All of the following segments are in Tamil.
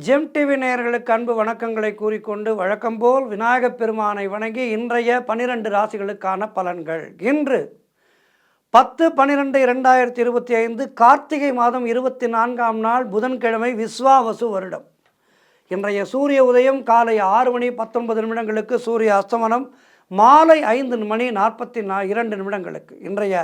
ஜெம் டிவி நேயர்களுக்கு அன்பு வணக்கங்களை கூறிக்கொண்டு வழக்கம்போல் விநாயகப் பெருமானை வணங்கி இன்றைய 12 ராசிகளுக்கான பலன்கள். இன்று 10/12/2025 கார்த்திகை மாதம் 24ஆம் நாள் புதன்கிழமை, விஸ்வாவசு வருடம். இன்றைய சூரிய உதயம் காலை 6:19 சூரிய அஸ்தமனம் மாலை 5:42 இன்றைய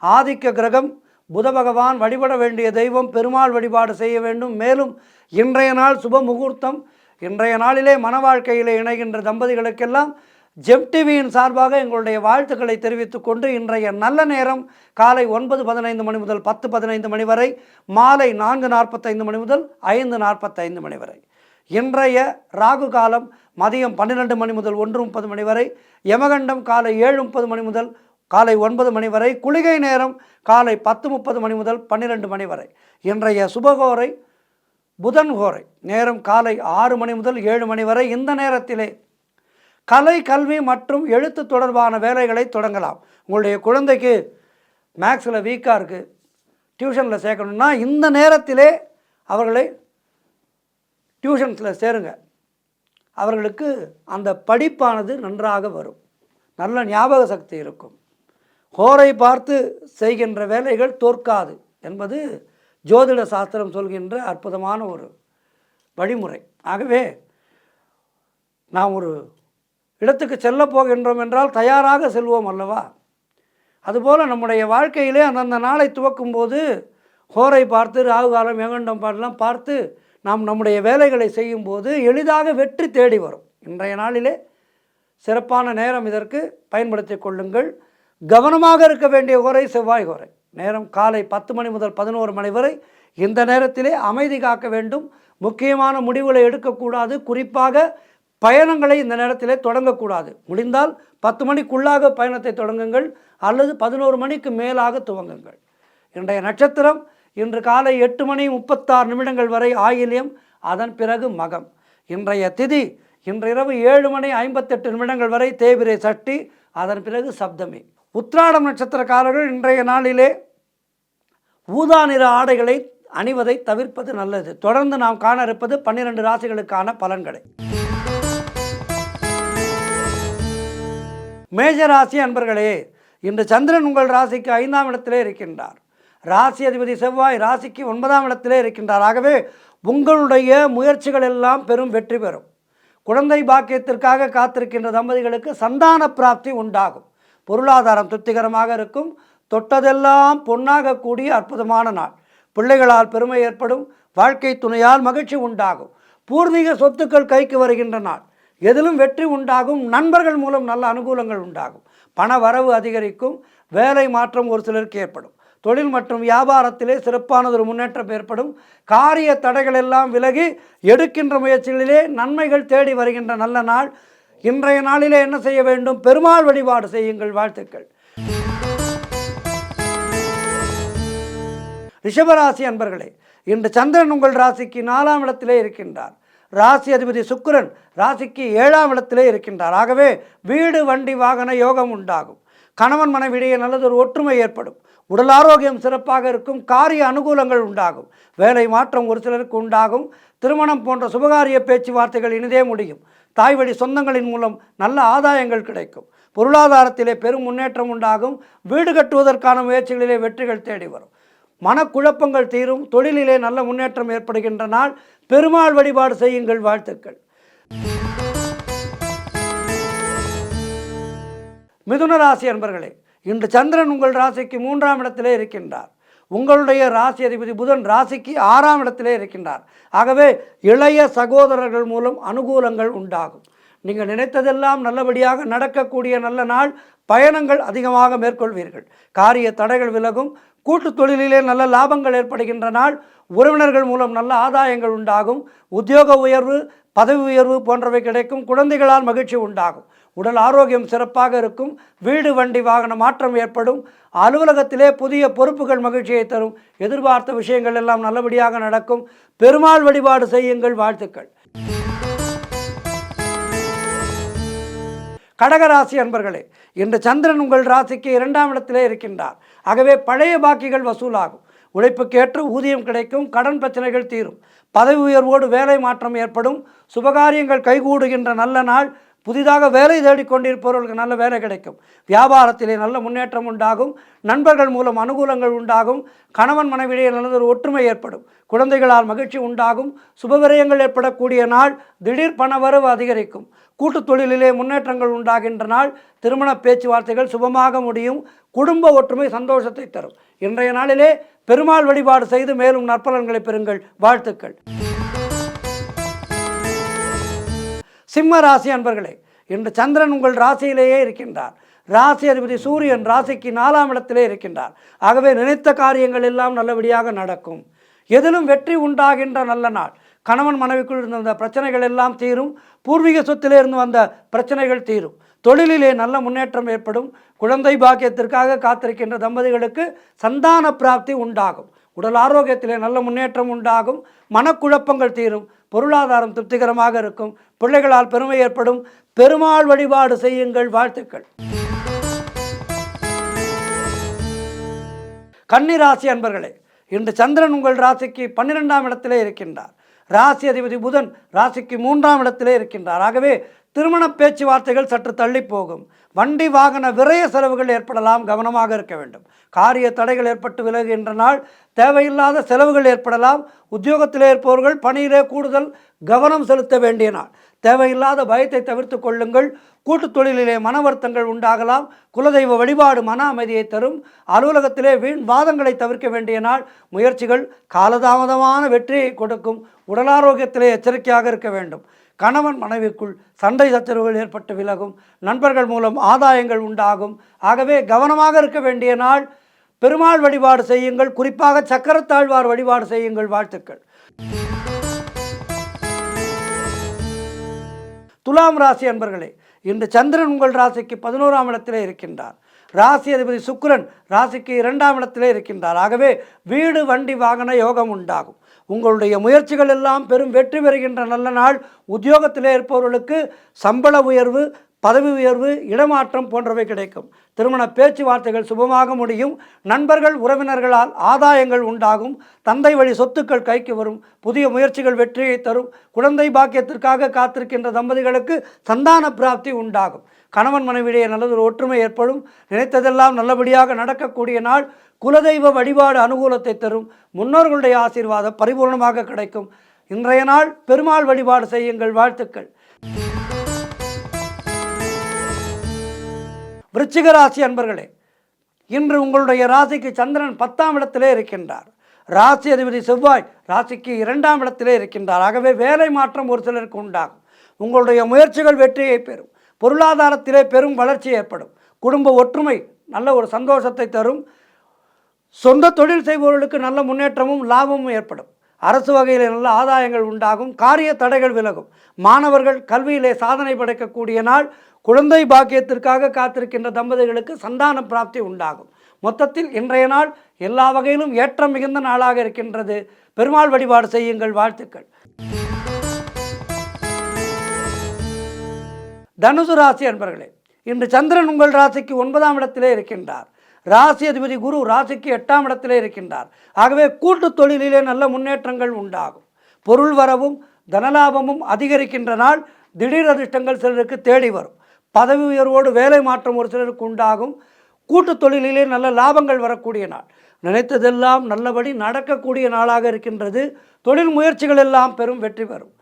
ஆதிக்க கிரகம் புத பகவான். வழிபட வேண்டிய தெய்வம் பெருமாள் வழிபாடு செய்ய வேண்டும். மேலும் இன்றைய நாள் சுப முகூர்த்தம். இன்றைய நாளிலே மன வாழ்க்கையிலே இணைகின்ற தம்பதிகளுக்கெல்லாம் ஜெம் டிவியின் சார்பாக எங்களுடைய வாழ்த்துக்களை தெரிவித்துக் கொண்டு, இன்றைய நல்ல நேரம் காலை 9:15 முதல் 10:15 வரை, மாலை 4:45 முதல் 5:45 வரை. இன்றைய ராகு காலம் மதியம் 12 முதல் 1:30 வரை, யமகண்டம் காலை 7:30 முதல் காலை 9 வரை, குளிகை நேரம் காலை 10:30 முதல் 12 வரை. இன்றைய சுபகோரை புதன் கோரை நேரம் காலை 6 முதல் 7 வரை. இந்த நேரத்திலே கலை, கல்வி மற்றும் எழுத்து தொடர்பான வேலைகளை தொடங்கலாம். உங்களுடைய குழந்தைக்கு மேக்ஸில் வீக்காக இருக்குது, டியூஷனில் சேர்க்கணுன்னா இந்த நேரத்திலே அவர்களை டியூஷன்ஸில் சேருங்க. அவர்களுக்கு அந்த படிப்பானது நன்றாக வரும், நல்ல ஞாபக சக்தி இருக்கும். கோரை பார்த்து செய்கின்ற வேலைகள் தோற்காது என்பது ஜோதிட சாஸ்திரம் சொல்கின்ற அற்புதமான ஒரு வழிமுறை. ஆகவே நாம் ஒரு இடத்துக்கு செல்ல போகின்றோம் என்றால் தயாராக செல்வோம் அல்லவா? அதுபோல் நம்முடைய வாழ்க்கையிலே அந்தந்த நாளை துவக்கும் போது கோரை பார்த்து, ராகு காலம், யமகண்டம் பாடலாம் பார்த்து நாம் நம்முடைய வேலைகளை செய்யும்போது எளிதாக வெற்றி தேடி வரும். இன்றைய நாளிலே சிறப்பான நேரம், இதற்கு பயன்படுத்தி கொள்ளுங்கள். கவனமாக இருக்க வேண்டிய கோரை செவ்வாய் கோரை நேரம் காலை 10 முதல் 11 வரை. இந்த நேரத்திலே அமைதி காக்க வேண்டும். முக்கியமான முடிவுகளை எடுக்கக்கூடாது. குறிப்பாக பயணங்களை இந்த நேரத்திலே தொடங்கக்கூடாது. முடிந்தால் 10 மணிக்குள்ளாக பயணத்தை தொடங்குங்கள், அல்லது 11 மணிக்கு மேலாக துவங்குங்கள். இன்றைய நட்சத்திரம் இன்று காலை 8:36 வரை ஆயில்யம், அதன் பிறகு மகம். இன்றைய திதி இன்று இரவு 7:58 வரை தேய்பிரை சஷ்டி, அதன் பிறகு சப்தமி. உத்திராடம் நட்சத்திரக்காரர்கள் இன்றைய நாளிலே ஊதா நிற ஆடைகளை அணிவதை தவிர்ப்பது நல்லது. தொடர்ந்து நாம் காண இருப்பது 12 ராசிகளுக்கான பலன்களை. மேஷராசி அன்பர்களே, இன்று சந்திரன் உங்கள் ராசிக்கு 5ஆம் இடத்திலே இருக்கின்றார். ராசி அதிபதி செவ்வாய் ராசிக்கு 9ஆம் இடத்திலே இருக்கின்றார். ஆகவே உங்களுடைய முயற்சிகள் எல்லாம் பெரும் வெற்றி பெறும். குழந்தை பாக்கியத்திற்காக காத்திருக்கின்ற தம்பதிகளுக்கு சந்தான பிராப்தி உண்டாகும். பொருளாதாரம் திருப்திகரமாக இருக்கும். தொட்டதெல்லாம் பொன்னாக கூடிய அற்புதமான நாள். பிள்ளைகளால் பெருமை ஏற்படும். வாழ்க்கை துணையால் மகிழ்ச்சி உண்டாகும். பூர்வீக சொத்துக்கள் கைக்கு வருகின்ற நாள். எதிலும் வெற்றி உண்டாகும். நண்பர்கள் மூலம் நல்ல அனுகூலங்கள் உண்டாகும். பண வரவு அதிகரிக்கும். வேலை மாற்றம் ஒரு சிலருக்கு ஏற்படும். தொழில் மற்றும் வியாபாரத்திலே சிறப்பானதொரு முன்னேற்றம் ஏற்படும். காரிய தடைகள் எல்லாம் விலகி எடுக்கின்ற முயற்சிகளிலே நன்மைகள் தேடி வருகின்ற நல்ல நாள். இன்றைய நாளிலே என்ன செய்ய வேண்டும்? பெருமாள் வழிபாடு செய்யுங்கள். வாழ்த்துக்கள். ரிஷபராசி அன்பர்களே, இன்று சந்திரன் உங்கள் ராசிக்கு 4ஆம் இடத்திலே இருக்கின்றார். ராசி அதிபதி சுக்கிரன் ராசிக்கு 7ஆம் இடத்திலே இருக்கின்றார். ஆகவே வீடு, வண்டி, வாகன யோகம் உண்டாகும். கணவன் மனைவியிடையே நல்லதொரு ஒற்றுமை ஏற்படும். உடல் ஆரோக்கியம் சிறப்பாக இருக்கும். காரிய அனுகூலங்கள் உண்டாகும். வேலை மாற்றம் ஒரு சிலருக்கு உண்டாகும். திருமணம் போன்ற சுபகாரிய பேச்சுவார்த்தைகள் இனிதே முடியும். தாய்வழி சொந்தங்களின் மூலம் நல்ல ஆதாயங்கள் கிடைக்கும். பொருளாதாரத்திலே பெரும் முன்னேற்றம் உண்டாகும். வீடு கட்டுவதற்கான முயற்சிகளிலே வெற்றிகள் தேடி வரும். மனக்குழப்பங்கள் தீரும். தொழிலிலே நல்ல முன்னேற்றம் ஏற்படுகின்ற நாள். பெருமாள் வழிபாடு செய்யுங்கள். வாழ்த்துக்கள். மிதுன ராசி அன்பர்களே, இன்று சந்திரன் உங்கள் ராசிக்கு 3ஆம் இடத்திலே இருக்கின்றார். உங்களுடைய ராசி அதிபதி புதன் ராசிக்கு 6ஆம் இடத்திலே இருக்கின்றார். ஆகவே இளைய சகோதரர்கள் மூலம் அனுகூலங்கள் உண்டாகும். நீங்கள் நினைத்ததெல்லாம் நல்லபடியாக நடக்கக்கூடிய நல்ல நாள். பயணங்கள் அதிகமாக மேற்கொள்வீர்கள். காரிய தடைகள் விலகும். கூட்டு தொழிலிலே நல்ல லாபங்கள் ஏற்படுகின்ற நாள். உறவினர்கள் மூலம் நல்ல ஆதாயங்கள் உண்டாகும். உத்தியோக உயர்வு, பதவி உயர்வு போன்றவை கிடைக்கும். குழந்தைகளால் மகிழ்ச்சி உண்டாகும். உடல் ஆரோக்கியம் சிறப்பாக இருக்கும். வீடு, வண்டி, வாகன மாற்றம் ஏற்படும். அலுவலகத்திலே புதிய பொறுப்புகள் மகிழ்ச்சியை தரும். எதிர்பார்த்த விஷயங்கள் எல்லாம் நல்லபடியாக நடக்கும். பெருமாள் வழிபாடு செய்யுங்கள். வாழ்த்துக்கள். கடகராசி அன்பர்களே, இன்று சந்திரன் உங்கள் ராசிக்கு 2ஆம் இடத்திலே இருக்கின்றார். ஆகவே பழைய பாக்கிகள் வசூலாகும். உழைப்புக்கேற்ற ஊதியம் கிடைக்கும். கடன் பிரச்சனைகள் தீரும். பதவி உயர்வோடு வேலை மாற்றம் ஏற்படும். சுபகாரியங்கள் கைகூடுகின்ற நல்ல நாள். புதிதாக வேலை தேடிக்கொண்டிருப்பவர்களுக்கு நல்ல வேலை கிடைக்கும். வியாபாரத்திலே நல்ல முன்னேற்றம் உண்டாகும். நண்பர்கள் மூலம் அனுகூலங்கள் உண்டாகும். கணவன் மனைவியிடையே நல்லதொரு ஒற்றுமை ஏற்படும். குழந்தைகளால் மகிழ்ச்சி உண்டாகும். சுபவிரயங்கள் ஏற்படக்கூடிய நாள். திடீர் பணவரவு அதிகரிக்கும். கூட்டு தொழிலிலே முன்னேற்றங்கள் உண்டாகின்ற நாள். திருமண பேச்சுவார்த்தைகள் சுபமாக முடியும். குடும்ப ஒற்றுமை சந்தோஷத்தை தரும். இன்றைய நாளிலே பெருமாள் வழிபாடு செய்து மேலும் நற்பலன்களை பெறுங்கள். வாழ்த்துக்கள். சிம்ம ராசி அன்பர்களே, இன்று சந்திரன் உங்கள் ராசியிலேயே இருக்கின்றார். ராசி அதிபதி சூரியன் ராசிக்கு 4ஆம் இடத்திலே இருக்கின்றார். ஆகவே நினைத்த காரியங்கள் எல்லாம் நல்லபடியாக நடக்கும். எதிலும் வெற்றி உண்டாகின்ற நல்ல நாள். கணவன் மனைவிக்குள் இருந்த பிரச்சனைகள் எல்லாம் தீரும். பூர்வீக சொத்திலே இருந்து வந்த பிரச்சனைகள் தீரும். தொழிலிலே நல்ல முன்னேற்றம் ஏற்படும். குழந்தை பாக்கியத்திற்காக காத்திருக்கின்ற தம்பதிகளுக்கு சந்தான பிராப்தி உண்டாகும். உடல் ஆரோக்கியத்திலே நல்ல முன்னேற்றம் உண்டாகும். மனக்குழப்பங்கள் தீரும். பொருளாதாரம் திருப்திகரமாக இருக்கும். பிள்ளைகளால் பெருமை ஏற்படும். பெருமாள் வழிபாடு செய்யுங்கள். வாழ்த்துக்கள். கன்னி ராசி அன்பர்களே, இன்று சந்திரன் உங்கள் ராசிக்கு 12ஆம் இடத்திலே இருக்கின்றார். ராசி அதிபதி புதன் ராசிக்கு 3ஆம் இடத்திலே இருக்கின்றார். ஆகவே திருமண பேச்சுவார்த்தைகள் சற்று தள்ளி போகும். வண்டி வாகன விரய செலவுகள் ஏற்படலாம். கவனமாக இருக்க வேண்டும். காரிய தடைகள் ஏற்பட்டு விலகுகின்ற நாள். தேவையில்லாத செலவுகள் ஏற்படலாம். உத்தியோகத்திலே இருப்பவர்கள் பணியிலே கூடுதல் கவனம் செலுத்த வேண்டிய நாள். தேவையில்லாத பயத்தை தவிர்த்து கொள்ளுங்கள். கூட்டுத் தொழிலிலே மன வருத்தங்கள் உண்டாகலாம். குலதெய்வ வழிபாடு மன அமைதியை தரும். அலுவலகத்திலே வீண் வாதங்களை தவிர்க்க வேண்டிய நாள். முயற்சிகள் காலதாமதமான வெற்றியை கொடுக்கும். உடலாரோக்கியத்திலே எச்சரிக்கையாக இருக்க வேண்டும். கணவன் மனைவிக்குள் சண்டை சச்சரவுகள் ஏற்பட்டு விலகும். நண்பர்கள் மூலம் ஆதாயங்கள் உண்டாகும். ஆகவே கவனமாக இருக்க வேண்டிய நாள். பெருமாள் வழிபாடு செய்யுங்கள். குறிப்பாக சக்கரத்தாழ்வார் வழிபாடு செய்யுங்கள். வாழ்த்துக்கள். துலாம் ராசி அன்பர்களே, இன்று சந்திரன் உங்கள் ராசிக்கு 11ஆம் இடத்திலே இருக்கின்றார். ராசி அதிபதி சுக்கிரன் ராசிக்கு 2ஆம் இடத்திலே இருக்கின்றார். ஆகவே வீடு வண்டி வாகன யோகம் உண்டாகும். உங்களுடைய முயற்சிகள் எல்லாம் பெரும் வெற்றி பெறுகின்ற நல்ல நாள். உத்தியோகத்திலே இருப்பவர்களுக்கு சம்பள உயர்வு, பதவி உயர்வு, இடமாற்றம் போன்றவை கிடைக்கும். திருமண பேச்சுவார்த்தைகள் சுபமாக முடியும். நண்பர்கள் உறவினர்களால் ஆதாயங்கள் உண்டாகும். தந்தை வழி சொத்துக்கள் கைக்கு வரும். புதிய முயற்சிகள் வெற்றியை தரும். குழந்தை பாக்கியத்திற்காக காத்திருக்கின்ற தம்பதிகளுக்கு சந்தான பிராப்தி உண்டாகும். கணவன் மனைவியிடையே நல்லதொரு ஒற்றுமை ஏற்படும். நினைத்ததெல்லாம் நல்லபடியாக நடக்கக்கூடிய நாள். குலதெய்வ வழிபாடு அனுகூலத்தை தரும். முன்னோர்களுடைய ஆசீர்வாதம் பரிபூர்ணமாக கிடைக்கும். இன்றைய நாள் பெருமாள் வழிபாடு செய்யுங்கள். வாழ்த்துக்கள். விருச்சிக ராசி அன்பர்களே, இன்று உங்களுடைய ராசிக்கு சந்திரன் 10ஆம் இடத்திலே இருக்கின்றார். ராசி அதிபதி செவ்வாய் ராசிக்கு 2ஆம் இடத்திலே இருக்கின்றார். ஆகவே வேலை மாற்றம் ஒரு சிலருக்கு உண்டாகும். உங்களுடைய முயற்சிகள் வெற்றியை பெறும். பொருளாதாரத்திலே பெரும் வளர்ச்சி ஏற்படும். குடும்ப ஒற்றுமை நல்ல ஒரு சந்தோஷத்தை தரும். சொந்த தொழில் செய்பவர்களுக்கு நல்ல முன்னேற்றமும் லாபமும் ஏற்படும். அரசு வகையில் நல்ல ஆதாயங்கள் உண்டாகும். காரிய தடைகள் விலகும். மாணவர்கள் கல்வியிலே சாதனை படைக்கக்கூடிய நாள். குழந்தை பாக்கியத்திற்காக காத்திருக்கின்ற தம்பதிகளுக்கு சந்தான பிராப்தி உண்டாகும். மொத்தத்தில் இன்றைய நாள் எல்லா வகையிலும் ஏற்றம் மிகுந்த நாளாக இருக்கின்றது. பெருமாள் வழிபாடு செய்யுங்கள். வாழ்த்துக்கள். தனுசு ராசி அன்பர்களே, இன்று சந்திரன் உங்கள் ராசிக்கு 9ஆம் இடத்திலே இருக்கின்றார். ராசி அதிபதி குரு ராசிக்கு 8ஆம் இடத்திலே இருக்கின்றார். ஆகவே கூட்டு தொழிலிலே நல்ல முன்னேற்றங்கள் உண்டாகும். பொருள் வரவும் தனலாபமும் அதிகரிக்கின்ற நாள். திடீர் அதிர்ஷ்டங்கள் சிலருக்கு தேடி வரும். பதவி உயர்வோடு வேலை மாற்றம் ஒரு சிலருக்கு உண்டாகும். கூட்டு தொழிலிலே நல்ல லாபங்கள் வரக்கூடிய நாள். நினைத்ததெல்லாம் நல்லபடி நடக்கக்கூடிய நாளாக இருக்கின்றது. தொழில் முயற்சிகள் எல்லாம் பெரும் வெற்றி பெறும்.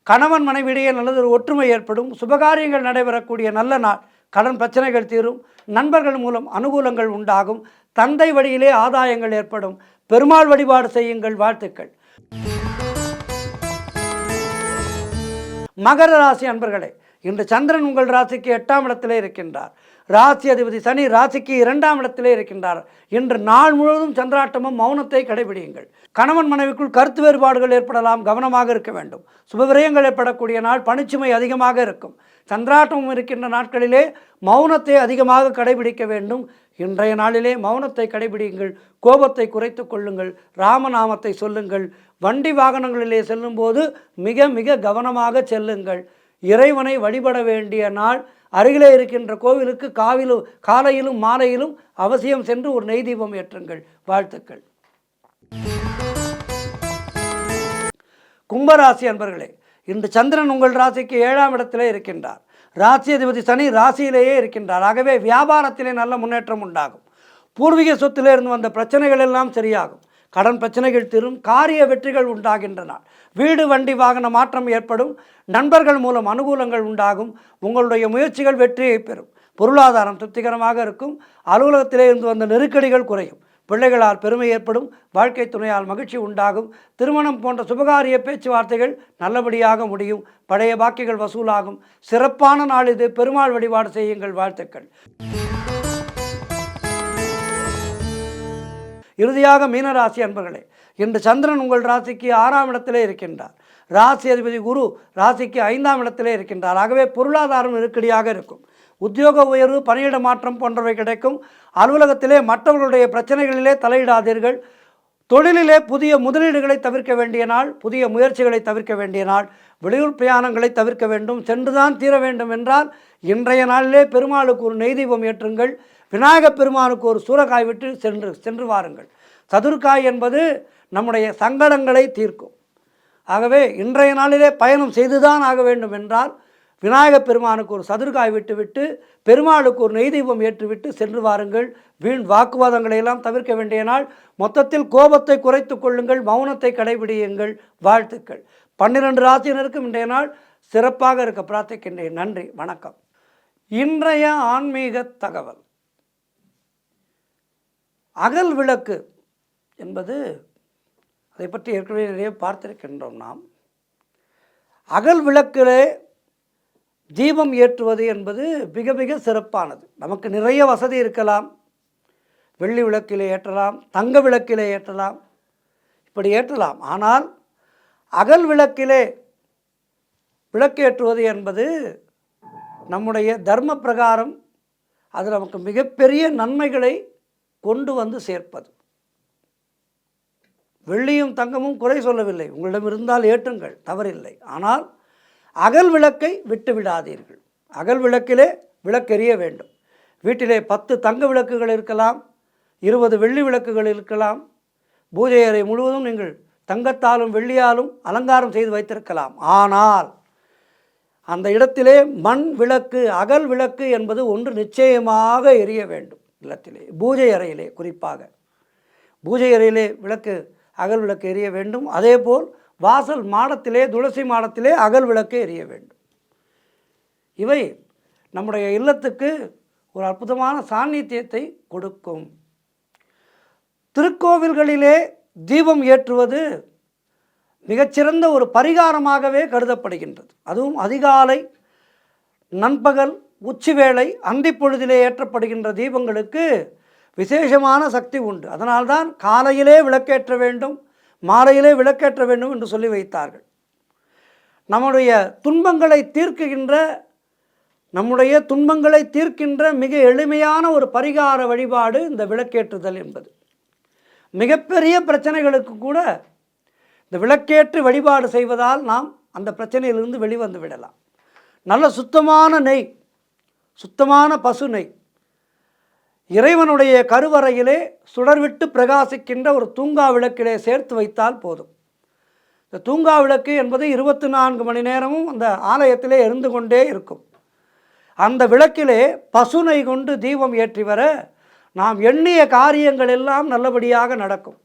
கணவன் மனைவியிடையே நல்லதொரு ஒற்றுமை ஏற்படும். சுபகாரியங்கள் நடைபெறக்கூடிய நல்ல நாள். கடன் பிரச்சனைகள் தீரும். நண்பர்கள் மூலம் அனுகூலங்கள் உண்டாகும். தந்தை வழியிலே ஆதாயங்கள் ஏற்படும். பெருமாள் வழிபாடு செய்யுங்கள். வாழ்த்துக்கள். மகர ராசி அன்பர்களே, இன்று சந்திரன் உங்கள் ராசிக்கு 8ஆம் இடத்திலே இருக்கின்றார். ராசி அதிபதி சனி ராசிக்கு 2ஆம் இடத்திலே இருக்கின்றார். இன்று நாள் முழுவதும் சந்திராட்டமும் மௌனத்தை கடைபிடியுங்கள். கணவன் மனைவிக்குள் கருத்து வேறுபாடுகள் ஏற்படலாம். கவனமாக இருக்க வேண்டும். சுபவிரயங்கள் ஏற்படக்கூடிய நாள். பணிச்சுமை அதிகமாக இருக்கும். சந்திராட்டமும் இருக்கின்ற நாட்களிலே மௌனத்தை அதிகமாக கடைபிடிக்க வேண்டும். இன்றைய நாளிலே மௌனத்தை கடைபிடியுங்கள். கோபத்தை குறைத்து கொள்ளுங்கள். ராமநாமத்தை சொல்லுங்கள். வண்டி வாகனங்களிலே செல்லும்போது மிக மிக கவனமாக செல்லுங்கள். இறைவனை வழிபட வேண்டிய நாள். அருகிலே இருக்கின்ற கோவிலுக்கு காலையிலும் மாலையிலும் அவசியம் சென்று ஒரு நெய் தீபம் ஏற்றுங்கள். வாழ்த்துக்கள். கும்பராசி அன்பர்களே, இன்று சந்திரன் உங்கள் ராசிக்கு 7ஆம் இடத்திலே இருக்கின்றார். ராசி அதிபதி சனி ராசியிலேயே இருக்கின்றார். ஆகவே வியாபாரத்திலே நல்ல முன்னேற்றம் உண்டாகும். பூர்வீக சொத்திலே இருந்து வந்த பிரச்சனைகள் எல்லாம் சரியாகும். கடன் பிரச்சனைகள் தீரும். காரிய வெற்றிகள் உண்டாகின்றன. வீடு வண்டி வாகன மாற்றம் ஏற்படும். நண்பர்கள் மூலம் அனுகூலங்கள் உண்டாகும். உங்களுடைய முயற்சிகள் வெற்றியை பெறும். பொருளாதாரம் திருப்திகரமாக இருக்கும். அலுவலகத்திலே இருந்து வந்த நெருக்கடிகள் குறையும். பிள்ளைகளால் பெருமை ஏற்படும். வாழ்க்கை துணையால் மகிழ்ச்சி உண்டாகும். திருமணம் போன்ற சுபகாரிய பேச்சுவார்த்தைகள் நல்லபடியாக முடியும். பழைய பாக்கிகள் வசூலாகும். சிறப்பான நாள் இது. பெருமாள் வழிபாடு செய்யுங்கள். வாழ்த்துக்கள். இறுதியாக மீனராசி அன்பர்களே, இன்று சந்திரன் உங்கள் ராசிக்கு 6ஆம் இடத்திலே இருக்கின்றார். ராசி அதிபதி குரு ராசிக்கு 5ஆம் இடத்திலே இருக்கின்றார். ஆகவே பொருளாதாரம் நெருக்கடியாக இருக்கும். உத்தியோக உயர்வு, பணியிட மாற்றம் போன்றவை கிடைக்கும். அலுவலகத்திலே மற்றவர்களுடைய பிரச்சனைகளிலே தலையிடாதீர்கள். தொழிலிலே புதிய முதலீடுகளை தவிர்க்க வேண்டிய நாள். புதிய முயற்சிகளை தவிர்க்க வேண்டிய நாள். வெளியூர் பிரயாணங்களை தவிர்க்க வேண்டும். சென்றுதான் தீர வேண்டும் என்றால் இன்றைய நாளிலே பெருமாளுக்கு ஒரு நெய் தீபம் ஏற்றுங்கள். விநாயகப் பெருமானுக்கு ஒரு சூறக்காய் விட்டு சென்று வாருங்கள். சதுர்காய் என்பது நம்முடைய சங்கடங்களை தீர்க்கும். ஆகவே இன்றைய நாளிலே பயணம் செய்துதான் ஆக வேண்டும் என்றால் விநாயகப் பெருமானுக்கு ஒரு சதுர்காய் விட்டுவிட்டு பெருமாளுக்கு ஒரு நெய் தீபம் ஏற்றுவிட்டு சென்று வாருங்கள். வீண் வாக்குவாதங்களை எல்லாம் தவிர்க்க வேண்டிய நாள். மொத்தத்தில் கோபத்தை குறைத்து கொள்ளுங்கள். மௌனத்தை கடைபிடியுங்கள். வாழ்த்துக்கள். 12 ராசியினருக்கும் இன்றைய நாள் சிறப்பாக இருக்க பிரார்த்திக்கின்றேன். நன்றி, வணக்கம். இன்றைய ஆன்மீக தகவல். அகல் விளக்கு என்பது, அதை பற்றி ஏற்கனவே நிறைய பார்த்திருக்கின்றோம். நாம் அகல் விளக்கிலே தீபம் ஏற்றுவது என்பது மிக மிக சிறப்பானது. நமக்கு நிறைய வசதி இருக்கலாம். வெள்ளி விளக்கிலே ஏற்றலாம், தங்க விளக்கிலே ஏற்றலாம், இப்படி ஏற்றலாம். ஆனால் அகல் விளக்கிலே விளக்கேற்றுவது என்பது நம்முடைய தர்ம பிரகாரம் அது நமக்கு மிகப்பெரிய நன்மைகளை கொண்டு வந்து சேர்ப்பது. வெள்ளியும் தங்கமும் குறை சொல்லவில்லை. உங்களிடம் இருந்தால் ஏற்றுங்கள், தவறில்லை. ஆனால் அகல் விளக்கை விட்டு விடாதீர்கள். அகல் விளக்கிலே விளக்கெரிய வேண்டும். வீட்டிலே 10 தங்க விளக்குகள் இருக்கலாம், 20 வெள்ளி விளக்குகள் இருக்கலாம். பூஜை அறை முழுவதும் நீங்கள் தங்கத்தாலும் வெள்ளியாலும் அலங்காரம் செய்து வைத்திருக்கலாம். ஆனால் அந்த இடத்திலே மண் விளக்கு, அகல் விளக்கு என்பது ஒன்று நிச்சயமாக எரிய வேண்டும். இல்லத்திலே, பூஜை அறையிலே, குறிப்பாக பூஜை அறையிலே விளக்கு, அகல் விளக்கு எரிய வேண்டும். அதேபோல் வாசல் மாடத்திலே, துளசி மாடத்திலே அகல் விளக்கு எரிய வேண்டும். இவை நம்முடைய இல்லத்துக்கு ஒரு அற்புதமான சாநித்தியத்தை கொடுக்கும். திருக்கோவில்களிலே தீபம் ஏற்றுவது மிகச்சிறந்த ஒரு பரிகாரமாகவே கருதப்படுகின்றது. அதுவும் அதிகாலை, நண்பகல், உச்சிவேளை, அந்திப்பொழுதிலே ஏற்றப்படுகின்ற தீபங்களுக்கு விசேஷமான சக்தி உண்டு. அதனால்தான் காலையிலே விளக்கேற்ற வேண்டும், மாலையிலே விளக்கேற்ற வேண்டும் என்று சொல்லி வைத்தார்கள். நம்முடைய துன்பங்களை தீர்க்கின்ற மிக எளிமையான ஒரு பரிகார வழிபாடு இந்த விளக்கேற்றுதல் என்பது. மிகப்பெரிய பிரச்சனைகளுக்கு கூட இந்த விளக்கேற்று வழிபாடு செய்வதால் நாம் அந்த பிரச்சனையிலிருந்து வெளிவந்து விடலாம். நல்ல சுத்தமான நெய், சுத்தமான பசு நெய், இறைவனுடைய கருவறையிலே சுடர்விட்டு பிரகாசிக்கின்ற ஒரு தூங்கா விளக்கிலே சேர்த்து வைத்தால் போதும். இந்த தூங்கா விளக்கு என்பது 24 மணி நேரமும் அந்த ஆலயத்திலே எரிந்து கொண்டே இருக்கும். அந்த விளக்கிலே பசுனை கொண்டு தீபம் ஏற்றி வர நாம் எண்ணிய காரியங்கள் எல்லாம் நல்லபடியாக நடக்கும்.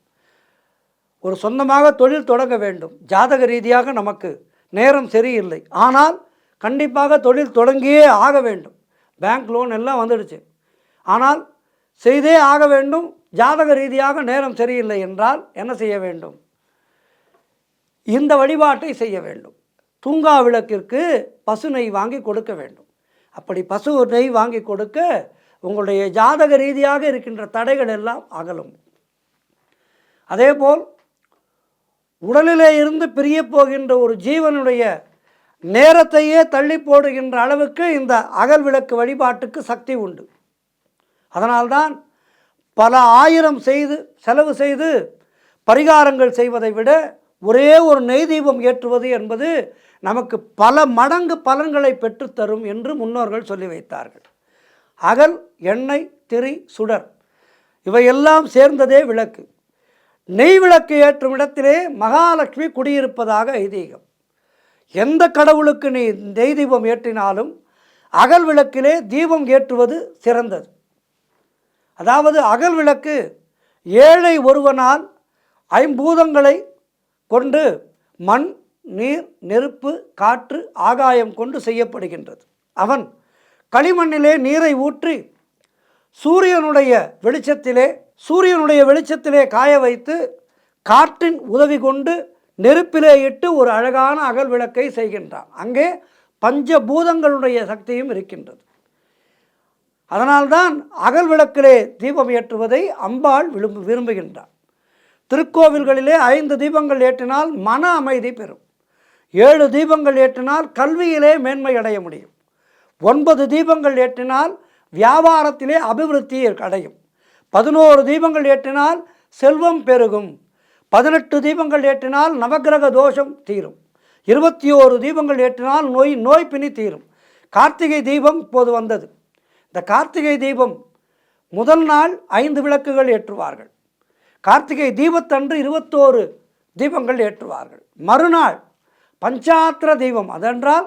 ஒரு சொந்தமாக தொழில் தொடங்க வேண்டும். ஜாதக ரீதியாக நமக்கு நேரம் சரியில்லை, ஆனால் கண்டிப்பாக தொழில் தொடங்கியே ஆக வேண்டும். பேங்க் லோன் எல்லாம் வந்துடுச்சு, ஆனால் செய்தே ஆக வேண்டும். ஜாதக ரீதியாக நேரம் சரியில்லை என்றால் என்ன செய்ய வேண்டும்? இந்த வழிபாட்டை செய்ய வேண்டும். தூங்கா விளக்கிற்கு பசு நெய் வாங்கி கொடுக்க வேண்டும். அப்படி பசு நெய் வாங்கி கொடுக்க உங்களுடைய ஜாதக ரீதியாக இருக்கின்ற தடைகள் எல்லாம் அகலும். அதேபோல் உடலிலே இருந்து பிரிய போகின்ற ஒரு ஜீவனுடைய நேரத்தையே தள்ளி போடுகின்ற அளவுக்கு இந்த அகல் விளக்கு வழிபாட்டுக்கு சக்தி உண்டு. அதனால்தான் பல ஆயிரம் செலவு செய்து பரிகாரங்கள் செய்வதை விட ஒரே ஒரு நெய் தீபம் ஏற்றுவது என்பது நமக்கு பல மடங்கு பலன்களை பெற்றுத்தரும் என்று முன்னோர்கள் சொல்லி வைத்தார்கள். அகல், எண்ணெய், திரி, சுடர் இவையெல்லாம் சேர்ந்ததே விளக்கு. நெய் விளக்கு ஏற்றும் இடத்திலே மகாலட்சுமி குடியிருப்பதாக ஐதீகம். எந்த கடவுளுக்கு நீ நெய் தீபம் ஏற்றினாலும் அகல் விளக்கிலே தீபம் ஏற்றுவது சிறந்தது. அதாவது அகல் விளக்கு ஏழை ஒருவனால் ஐம்பூதங்களை கொண்டு மண், நீர், நெருப்பு, காற்று, ஆகாயம் கொண்டு செய்யப்படுகின்றது. அவன் களிமண்ணிலே நீரை ஊற்றி சூரியனுடைய வெளிச்சத்திலே காய வைத்து காற்றின் உதவி கொண்டு நெருப்பிலே இட்டு ஒரு அழகான அகல் விளக்கை செய்கின்றான். அங்கே பஞ்சபூதங்களுடைய சக்தியும் இருக்கின்றது. அதனால்தான் அகல் விளக்கிலே தீபம் ஏற்றுவதை அம்பாள் விரும்புகின்றார். திருக்கோவில்களிலே 5 தீபங்கள் ஏற்றினால் மன அமைதி பெறும். 7 தீபங்கள் ஏற்றினால் கல்வியிலே மேன்மை அடைய முடியும். 9 தீபங்கள் ஏற்றினால் வியாபாரத்திலே அபிவிருத்தி அடையும். 11 தீபங்கள் ஏற்றினால் செல்வம் பெருகும். 18 தீபங்கள் ஏற்றினால் நவக்கிரக தோஷம் தீரும். 21 தீபங்கள் ஏற்றினால் நோய் பிணி தீரும். கார்த்திகை தீபம் இப்போது வந்தது. இந்த கார்த்திகை தீபம் முதல் நாள் 5 விளக்குகள் ஏற்றுவார்கள். கார்த்திகை தீபத்தன்று 21 தீபங்கள் ஏற்றுவார்கள். மறுநாள் பஞ்சாத்திர தீபம், அதென்றால்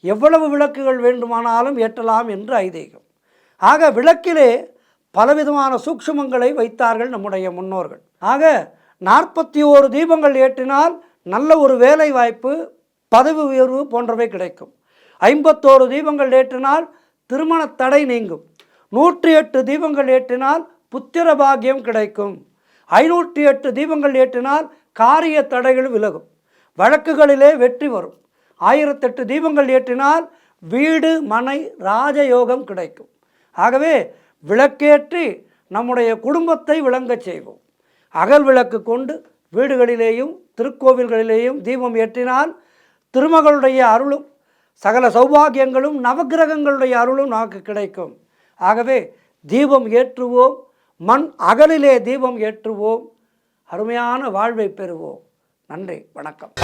எவ்வளவு விளக்குகள் வேண்டுமானாலும் ஏற்றலாம் என்று ஐதீகம். ஆக விளக்கிலே பலவிதமான சூக்ஷ்மங்களை வைத்தார்கள் நம்முடைய முன்னோர்கள். ஆக 41 தீபங்கள் ஏற்றினால் நல்ல ஒரு வேலை வாய்ப்பு, பதவி உயர்வு போன்றவை கிடைக்கும். 51 தீபங்கள் ஏற்றினால் திருமண தடை நீங்கும். 108 தீபங்கள் ஏற்றினால் புத்திர பாக்கியம் கிடைக்கும். 508 தீபங்கள் ஏற்றினால் காரிய தடைகள் விலகும். வழக்குகளிலே வெற்றி வரும். 1008 தீபங்கள் ஏற்றினால் வீடு, மனை, ராஜயோகம் கிடைக்கும். ஆகவே விளக்கேற்றி நம்முடைய குடும்பத்தை விளங்கச் செய்வோம். அகல் விளக்கு கொண்டு வீடுகளிலேயும் திருக்கோவில்களிலேயும் தீபம் ஏற்றினால் திருமகளுடைய அருளும் சகல சௌபாகியங்களும் நவக்கிரகங்களுடைய அருளும் நமக்கு கிடைக்கும். ஆகவே தீபம் ஏற்றுவோம், மண் அகலிலே தீபம் ஏற்றுவோம், அருமையான வாழ்வை பெறுவோம். நன்றி, வணக்கம்.